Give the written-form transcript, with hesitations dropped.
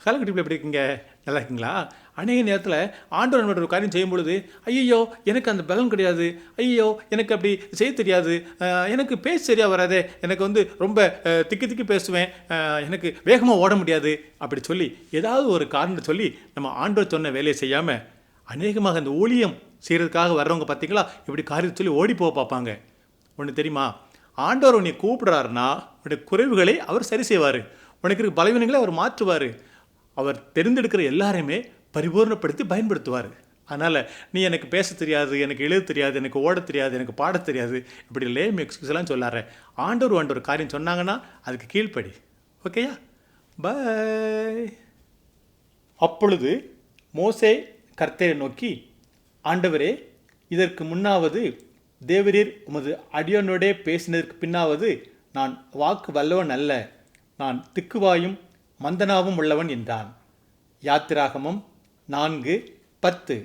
காலகட்டத்தில் எப்படி இருக்கீங்க? நல்லா இருக்கீங்களா? அநேக நேரத்தில் ஆண்டவர் நம்மளோட ஒரு காரியம் செய்யும் பொழுது, ஐயோ எனக்கு அந்த பலன் கிடையாது, ஐயோ எனக்கு அப்படி செய்ய தெரியாது, எனக்கு பேச சரியாக வராதே, எனக்கு ரொம்ப திக்கி திக்கி பேசுவேன், எனக்கு வேகமாக ஓட முடியாது அப்படி சொல்லி ஏதாவது ஒரு காரணத்தை சொல்லி நம்ம ஆண்டவர் சொன்ன வேலையை செய்யாமல் அநேகமாக அந்த ஊழியம் செய்கிறதுக்காக வர்றவங்க பார்த்தீங்களா இப்படி காரியத்தை சொல்லி ஓடி போக பார்ப்பாங்க. ஒன்று தெரியுமா? ஆண்டவர் உன்னை கூப்பிடுறாருன்னா உன்னுடைய குறைவுகளை அவர் சரி செய்வார், உனக்கு இருக்க பலவீனங்களை அவர் மாற்றுவார், அவர் தெரிந்தெடுக்கிற எல்லாரையுமே பரிபூர்ணப்படுத்தி பயன்படுத்துவார். அதனால் நீ எனக்கு பேச தெரியாது, எனக்கு எழுத தெரியாது, எனக்கு ஓட தெரியாது, எனக்கு பாட தெரியாது, இப்படி லேம் எக்ஸ்கியூஸ்லாம் சொல்லார. ஆண்டவர் காரியம் சொன்னாங்கன்னா அதுக்கு கீழ்ப்படி. ஓகேயா? பாய். அப்பொழுது மோசே கர்த்தரை நோக்கி, ஆண்டவரே, இதற்கு முன்னாவது தேவரீர் உமது அடியோனோடே பேசினதற்கு பின்னாவது நான் வாக்கு வல்லவன் அல்ல, நான் திக்குவாயும் மந்தனாவும் உள்ளவன் என்றான். யாத்திராகமம் 4:10.